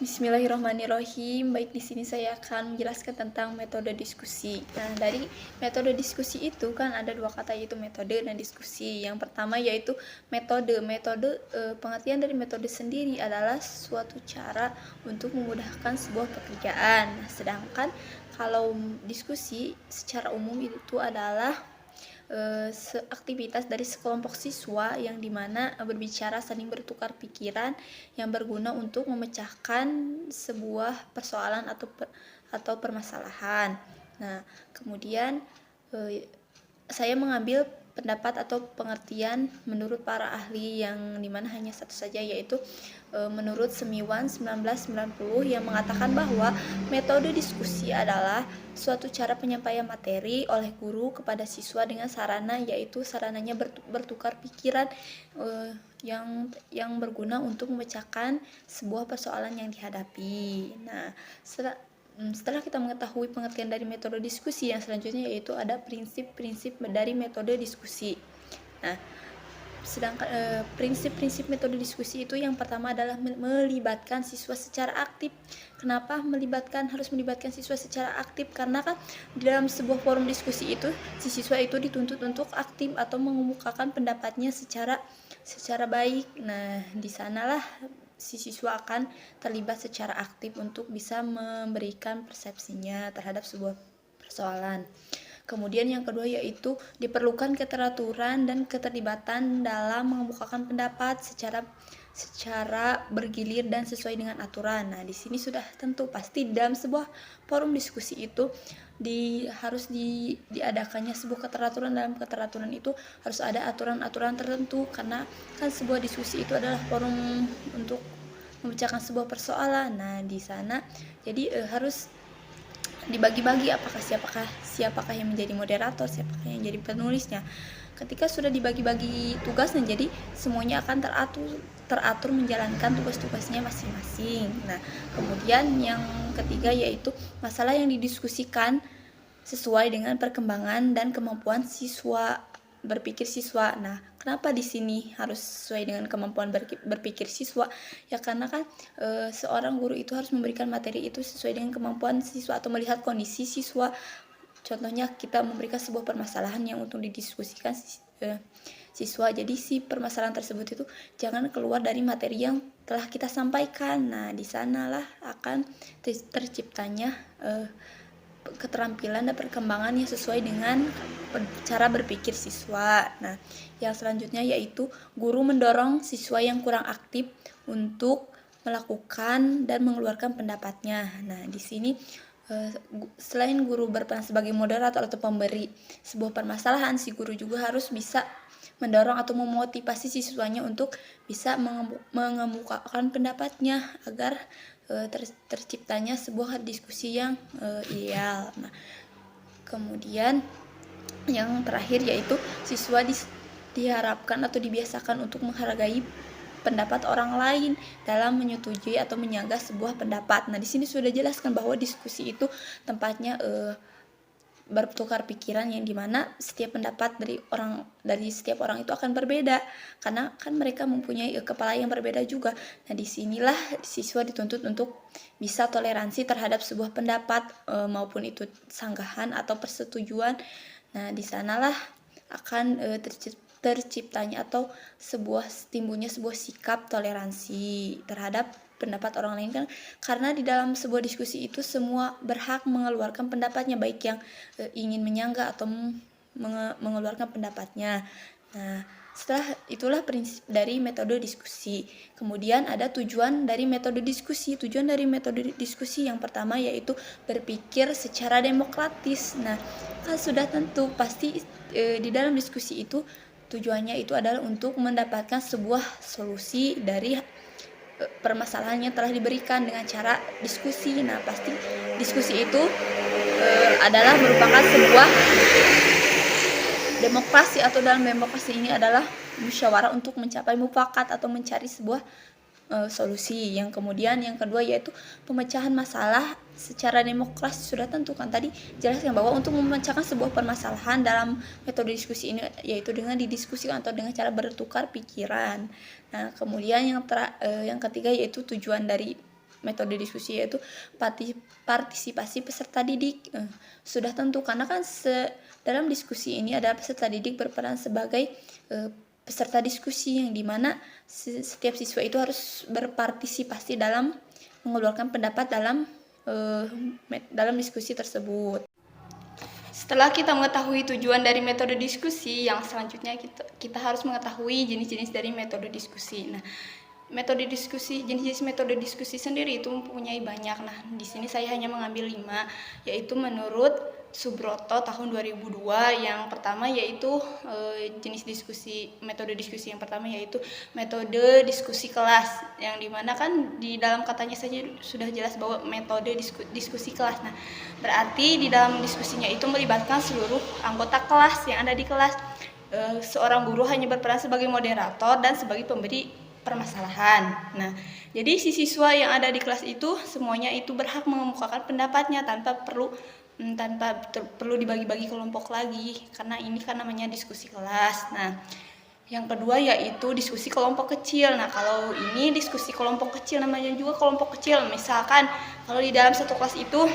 Bismillahirrahmanirrahim. Baik, di sini saya akan menjelaskan tentang metode diskusi. Nah, dari metode diskusi itu kan ada dua kata, yaitu metode dan diskusi. Yang pertama yaitu metode. Pengertian dari metode sendiri adalah suatu cara untuk memudahkan sebuah pekerjaan. Nah, sedangkan kalau diskusi secara umum itu adalah aktivitas dari sekelompok siswa yang dimana berbicara saling bertukar pikiran yang berguna untuk memecahkan sebuah persoalan atau permasalahan. Nah, kemudian saya mengambil pendapat atau pengertian menurut para ahli yang dimana hanya satu saja, yaitu menurut Semiwan 1990 yang mengatakan bahwa metode diskusi adalah suatu cara penyampaian materi oleh guru kepada siswa dengan sarana, yaitu sarananya bertukar pikiran yang berguna untuk memecahkan sebuah persoalan yang dihadapi. Nah, setelah kita mengetahui pengertian dari metode diskusi, yang selanjutnya yaitu ada prinsip-prinsip dari metode diskusi. Nah, sedangkan prinsip-prinsip metode diskusi itu yang pertama adalah melibatkan siswa secara aktif. Kenapa harus melibatkan siswa secara aktif? Karena kan di dalam sebuah forum diskusi itu si siswa itu dituntut untuk aktif atau mengemukakan pendapatnya secara baik. Nah, di sanalah si siswa akan terlibat secara aktif untuk bisa memberikan persepsinya terhadap sebuah persoalan. Kemudian yang kedua yaitu diperlukan keteraturan dan keterlibatan dalam mengemukakan pendapat secara bergilir dan sesuai dengan aturan. Nah, di sini sudah tentu pasti dalam sebuah forum diskusi itu harus diadakannya sebuah keteraturan. Dalam keteraturan itu harus ada aturan-aturan tertentu, karena kan sebuah diskusi itu adalah forum untuk memecahkan sebuah persoalan. Nah, di sana jadi harus dibagi-bagi siapakah yang menjadi moderator, siapakah yang jadi penulisnya. Ketika sudah dibagi-bagi tugasnya, jadi semuanya akan teratur menjalankan tugas-tugasnya masing-masing. Nah, kemudian yang ketiga yaitu masalah yang didiskusikan sesuai dengan perkembangan dan kemampuan berpikir siswa. Nah, kenapa di sini harus sesuai dengan kemampuan berpikir siswa? Ya karena kan seorang guru itu harus memberikan materi itu sesuai dengan kemampuan siswa atau melihat kondisi siswa. Contohnya kita memberikan sebuah permasalahan yang untuk didiskusikan siswa. Jadi si permasalahan tersebut itu jangan keluar dari materi yang telah kita sampaikan. Nah, di sanalah akan terciptanya keterampilan dan perkembangan yang sesuai dengan cara berpikir siswa. Nah, yang selanjutnya yaitu guru mendorong siswa yang kurang aktif untuk melakukan dan mengeluarkan pendapatnya. Nah, di sini selain guru berperan sebagai moderator atau pemberi sebuah permasalahan, si guru juga harus bisa mendorong atau memotivasi siswanya untuk bisa mengemukakan pendapatnya agar terciptanya sebuah diskusi yang ideal. Nah, kemudian yang terakhir yaitu siswa diharapkan atau dibiasakan untuk menghargai pendapat orang lain dalam menyetujui atau menyanggah sebuah pendapat. Nah, di sini sudah jelaskan bahwa diskusi itu tempatnya bertukar pikiran, yang dimana setiap pendapat dari setiap orang itu akan berbeda, karena kan mereka mempunyai kepala yang berbeda juga. Nah, disinilah siswa dituntut untuk bisa toleransi terhadap sebuah pendapat maupun itu sanggahan atau persetujuan. Nah, di sanalah akan terciptanya atau timbulnya sebuah sikap toleransi terhadap pendapat orang lain, kan karena di dalam sebuah diskusi itu semua berhak mengeluarkan pendapatnya, baik yang ingin menyanggah atau mengeluarkan pendapatnya. Nah, itulah prinsip dari metode diskusi. Kemudian ada tujuan dari metode diskusi. Tujuan dari metode diskusi yang pertama yaitu berpikir secara demokratis. Nah, kan sudah tentu pasti di dalam diskusi itu tujuannya itu adalah untuk mendapatkan sebuah solusi dari permasalahan yang telah diberikan dengan cara diskusi. Nah, pasti diskusi itu adalah merupakan sebuah demokrasi, atau dalam demokrasi ini adalah musyawarah untuk mencapai mufakat atau mencari sebuah solusi. Yang kemudian yang kedua yaitu pemecahan masalah secara demokrasi. Sudah tentu kan tadi jelaskan bahwa untuk memecahkan sebuah permasalahan dalam metode diskusi ini yaitu dengan didiskusikan atau dengan cara bertukar pikiran. Nah, kemudian yang ketiga yaitu tujuan dari metode diskusi yaitu partisipasi peserta didik. Sudah tentu karena kan dalam diskusi ini ada peserta didik berperan sebagai peserta diskusi, yang dimana setiap siswa itu harus berpartisipasi dalam mengeluarkan pendapat dalam diskusi tersebut. Setelah kita mengetahui tujuan dari metode diskusi, yang selanjutnya kita harus mengetahui jenis-jenis dari metode diskusi. Nah, jenis-jenis metode diskusi sendiri itu mempunyai banyak. Nah, di sini saya hanya mengambil 5, yaitu menurut Subroto tahun 2002. Yang pertama yaitu metode diskusi yang pertama yaitu metode diskusi kelas, yang dimana kan di dalam katanya saja sudah jelas bahwa metode diskusi kelas. Nah, berarti di dalam diskusinya itu melibatkan seluruh anggota kelas yang ada di kelas. Seorang guru hanya berperan sebagai moderator dan sebagai pemberi permasalahan. Nah, jadi si siswa yang ada di kelas itu semuanya itu berhak mengemukakan pendapatnya tanpa perlu dibagi-bagi kelompok lagi, karena ini kan namanya diskusi kelas. Nah, yang kedua yaitu diskusi kelompok kecil. Nah, kalau ini diskusi kelompok kecil namanya juga kelompok kecil. Misalkan kalau di dalam satu kelas itu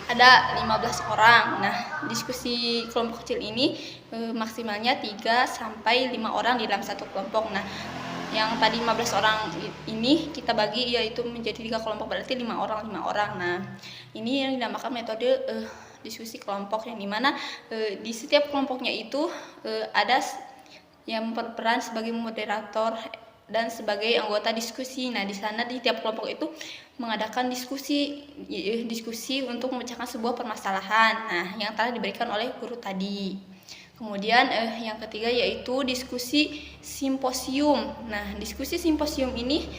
ada 15 orang. Nah, diskusi kelompok kecil ini maksimalnya 3 sampai 5 orang di dalam satu kelompok. Nah, yang tadi 15 orang ini kita bagi yaitu menjadi 3 kelompok, berarti 5 orang. Nah, ini yang dinamakan metode diskusi kelompok, yang dimana di setiap kelompoknya itu ada yang berperan sebagai moderator dan sebagai anggota diskusi. Nah, di sana di tiap kelompok itu mengadakan diskusi untuk memecahkan sebuah permasalahan, nah, yang telah diberikan oleh guru tadi. Kemudian yang ketiga yaitu diskusi simposium. Nah, diskusi simposium ini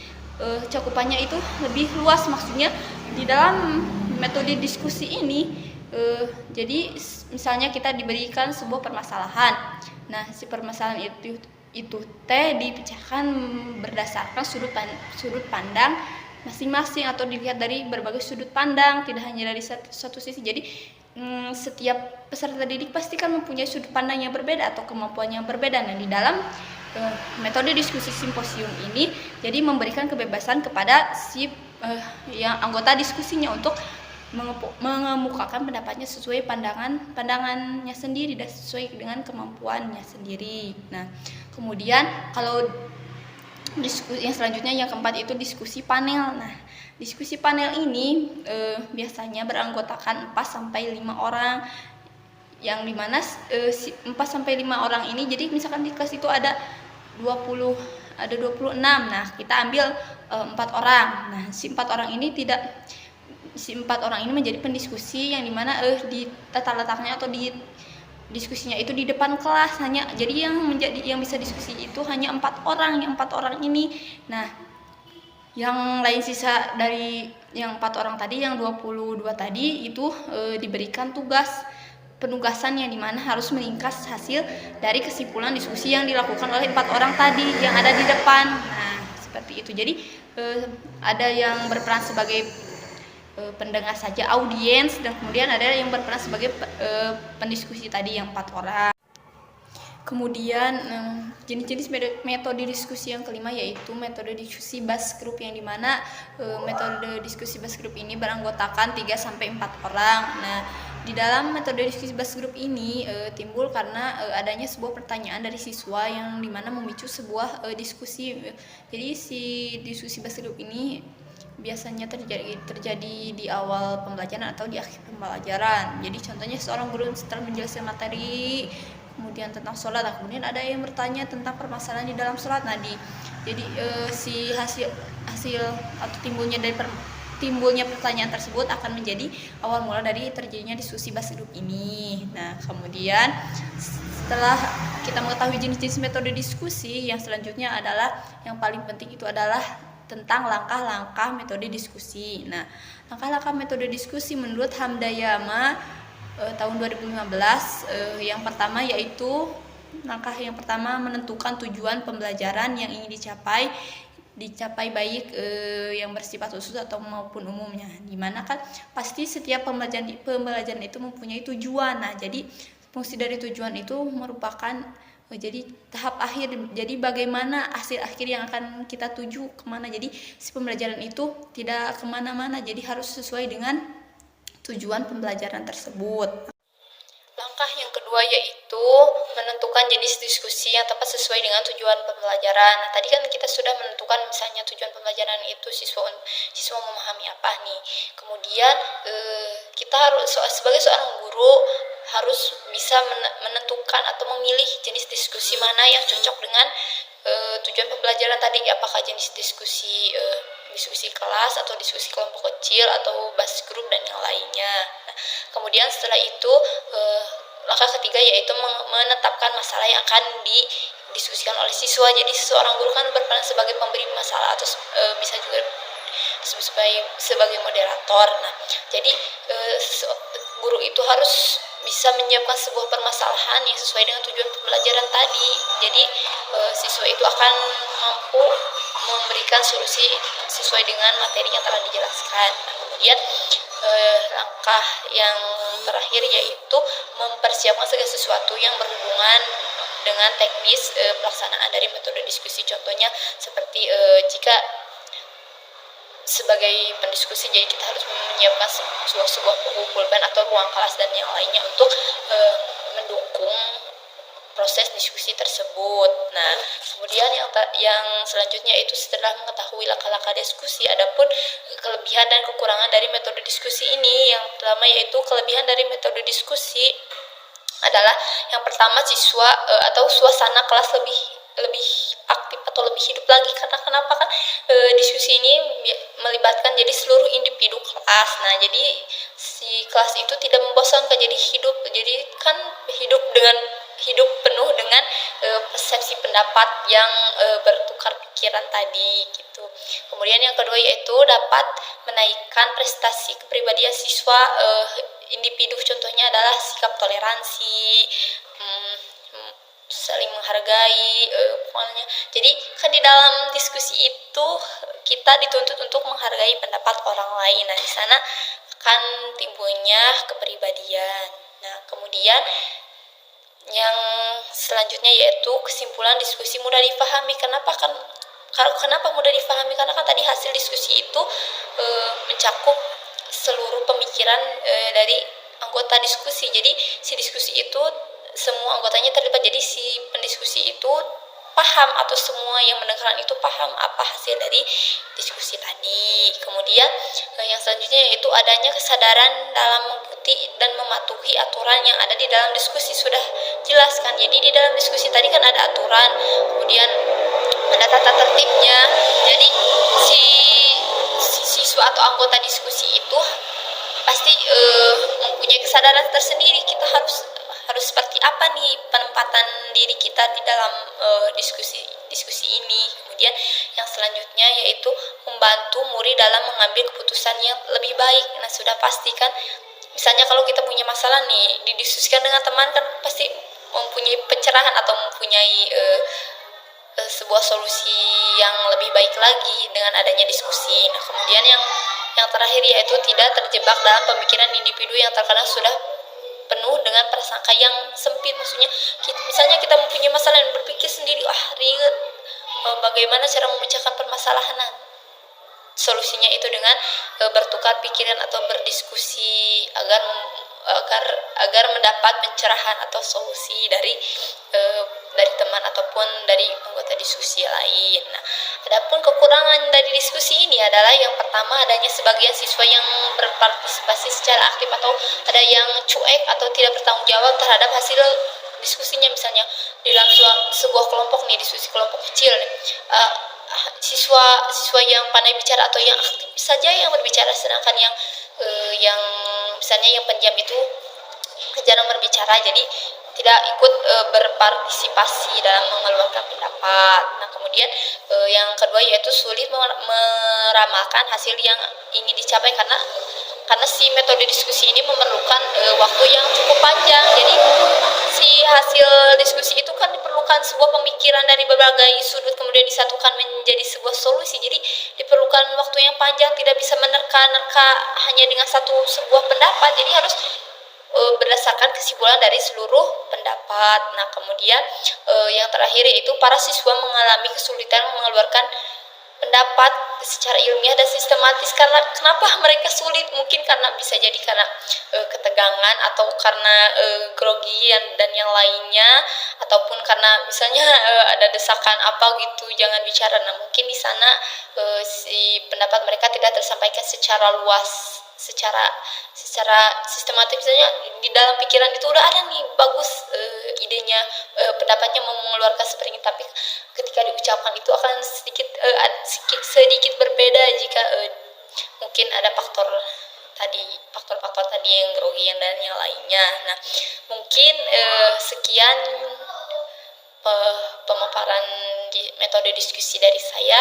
cakupannya itu lebih luas, maksudnya di dalam metode diskusi ini jadi misalnya kita diberikan sebuah permasalahan. Nah, si permasalahan itu dipecahkan berdasarkan sudut pandang masing-masing, atau dilihat dari berbagai sudut pandang, tidak hanya dari satu sisi. Jadi setiap peserta didik pasti kan mempunyai sudut pandang yang berbeda atau kemampuan yang berbeda. Nah, di dalam metode diskusi simposium ini jadi memberikan kebebasan kepada si yang anggota diskusinya untuk mengemukakan pendapatnya sesuai pandangannya sendiri dan sesuai dengan kemampuannya sendiri. Nah, kemudian kalau diskusi yang selanjutnya yang keempat itu diskusi panel. Nah, diskusi panel ini biasanya beranggotakan 4 sampai 5 orang, yang dimana 4 sampai 5 orang ini, jadi misalkan di kelas itu ada 26. Nah, kita ambil 4 orang. Nah, si 4 orang ini menjadi pendiskusi, yang dimana di tata letaknya atau di diskusinya itu di depan kelas. Jadi yang bisa diskusi itu hanya 4 orang. Yang 4 orang ini, nah, yang lain sisa dari yang 4 orang tadi, yang 22 tadi itu diberikan penugasan yang dimana harus meringkas hasil dari kesimpulan diskusi yang dilakukan oleh 4 orang tadi yang ada di depan. Nah, seperti itu. Jadi ada yang berperan sebagai pendengar saja, audiens, dan kemudian ada yang berperan sebagai pendiskusi tadi yang 4 orang. Kemudian jenis-jenis metode diskusi yang kelima yaitu metode diskusi bus group, yang dimana metode diskusi bus group ini beranggotakan 3 sampai 4 orang. Nah, di dalam metode diskusi bus group ini timbul karena adanya sebuah pertanyaan dari siswa yang dimana memicu sebuah diskusi. Jadi si diskusi bus group ini biasanya terjadi di awal pembelajaran atau di akhir pembelajaran. Jadi contohnya seorang guru setelah menjelaskan materi kemudian tentang sholat, kemudian ada yang bertanya tentang permasalahan di dalam sholat. Nah, jadi si hasil atau timbulnya pertanyaan tersebut akan menjadi awal mula dari terjadinya diskusi bus group ini. Nah, kemudian setelah kita mengetahui jenis-jenis metode diskusi, yang selanjutnya adalah yang paling penting itu adalah tentang langkah-langkah metode diskusi. Nah, langkah-langkah metode diskusi menurut Hamdayama tahun 2015 yang pertama yaitu langkah yang pertama menentukan tujuan pembelajaran yang ingin dicapai baik yang bersifat khusus atau maupun umumnya. Dimana kan pasti setiap pembelajaran itu mempunyai tujuan. Nah, jadi fungsi dari tujuan itu merupakan Jadi tahap akhir, jadi bagaimana hasil akhir yang akan kita tuju kemana. Jadi si pembelajaran itu tidak kemana-mana, jadi harus sesuai dengan tujuan pembelajaran tersebut. Langkah yang kedua yaitu menentukan jenis diskusi yang tepat sesuai dengan tujuan pembelajaran. Nah, tadi kan kita sudah menentukan misalnya tujuan pembelajaran itu siswa memahami apa nih. Kemudian kita harus sebagai seorang guru harus bisa menentukan atau memilih jenis diskusi mana yang cocok dengan tujuan pembelajaran tadi, apakah jenis diskusi diskusi kelas atau diskusi kelompok kecil atau bus group dan yang lainnya. Nah, kemudian setelah itu langkah ketiga yaitu menetapkan masalah yang akan didiskusikan oleh siswa. Jadi seorang guru kan berperan sebagai pemberi masalah atau bisa juga sebagai moderator. Nah, jadi guru itu harus bisa menyiapkan sebuah permasalahan yang sesuai dengan tujuan pembelajaran tadi. Jadi siswa itu akan mampu memberikan solusi sesuai dengan materi yang telah dijelaskan. Nah, kemudian langkah yang terakhir yaitu mempersiapkan segala sesuatu yang berhubungan dengan teknis pelaksanaan dari metode diskusi. Contohnya seperti jika sebagai pendiskusi, jadi kita harus menyiapkan sebuah pulpen atau ruang kelas dan yang lainnya untuk mendukung proses diskusi tersebut. Nah, kemudian yang selanjutnya itu setelah mengetahui langkah-langkah diskusi, adapun kelebihan dan kekurangan dari metode diskusi ini. Yang pertama yaitu kelebihan dari metode diskusi adalah yang pertama siswa atau suasana kelas lebih aktif atau lebih hidup lagi. Karena kenapa kan diskusi ini melibatkan jadi seluruh individu kelas. Nah, jadi si kelas itu tidak membosankan, jadi kan hidup penuh dengan persepsi pendapat yang bertukar pikiran tadi gitu. Kemudian yang kedua yaitu dapat menaikkan prestasi kepribadian siswa individu. Contohnya adalah sikap toleransi, saling menghargai, pokoknya. Jadi kan di dalam diskusi itu kita dituntut untuk menghargai pendapat orang lain. Nah, di sana akan timbulnya kepribadian. Nah, kemudian yang selanjutnya yaitu kesimpulan diskusi mudah dipahami. Kenapa mudah dipahami? Karena kan tadi hasil diskusi itu mencakup seluruh pemikiran dari anggota diskusi. Jadi si diskusi itu semua anggotanya terlibat. Jadi si pendiskusi itu paham atau semua yang mendengarkan itu paham apa hasil dari diskusi tadi. Kemudian yang selanjutnya yaitu adanya kesadaran dalam mengikuti dan mematuhi aturan yang ada di dalam diskusi. Sudah jelas kan, jadi di dalam diskusi tadi kan ada aturan, kemudian ada tata tertibnya. Jadi si siswa atau anggota diskusi itu pasti mempunyai kesadaran tersendiri. Kita harus seperti apa nih penempatan diri kita di dalam diskusi ini. Kemudian yang selanjutnya yaitu membantu murid dalam mengambil keputusan yang lebih baik. Nah, sudah pasti kan misalnya kalau kita punya masalah nih didiskusikan dengan teman kan pasti mempunyai pencerahan atau mempunyai sebuah solusi yang lebih baik lagi dengan adanya diskusi. Nah, kemudian yang terakhir yaitu tidak terjebak dalam pemikiran individu yang terkadang sudah penuh dengan prasangka yang sempit. Maksudnya misalnya kita mempunyai masalah dan berpikir sendiri, ribet, bagaimana cara memecahkan permasalahan. Solusinya itu dengan bertukar pikiran atau berdiskusi agar mendapat pencerahan atau solusi dari teman ataupun dari anggota diskusi lain. Nah, adapun kekurangan dari diskusi ini adalah yang pertama adanya sebagian siswa yang berpartisipasi secara aktif atau ada yang cuek atau tidak bertanggung jawab terhadap hasil diskusinya. Misalnya di dalam sebuah kelompok nih, diskusi kelompok kecil nih, siswa yang pandai bicara atau yang aktif saja yang berbicara, sedangkan yang misalnya yang pendiam itu jarang berbicara, jadi tidak ikut berpartisipasi dalam mengeluarkan pendapat. Nah, kemudian yang kedua yaitu sulit meramalkan hasil yang ingin dicapai karena si metode diskusi ini memerlukan waktu yang cukup panjang. Jadi si hasil diskusi itu kan diperlukan sebuah pemikiran dari berbagai sudut kemudian disatukan menjadi sebuah solusi. Jadi diperlukan waktu yang panjang, tidak bisa menerka-nerka hanya dengan sebuah pendapat. Jadi harus berdasarkan kesimpulan dari seluruh pendapat. Nah, kemudian yang terakhir yaitu para siswa mengalami kesulitan mengeluarkan pendapat secara ilmiah dan sistematis. Karena kenapa mereka sulit? Mungkin karena bisa jadi karena ketegangan, atau karena grogi dan yang lainnya, ataupun karena misalnya ada desakan apa gitu, jangan bicara. Nah, mungkin di sana si pendapat mereka tidak tersampaikan secara luas, secara secara sistematis. Misalnya di dalam pikiran itu udah ada nih bagus idenya, pendapatnya mau mengeluarkan seperti ini, tapi ketika diucapkan itu akan sedikit berbeda jika mungkin ada faktor-faktor tadi yang grogi dan yang lainnya. Nah, mungkin sekian pemaparan di metode diskusi dari saya.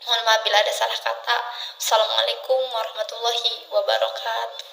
Mohon maaf bila ada salah kata. Assalamualaikum warahmatullahi wabarakatuh.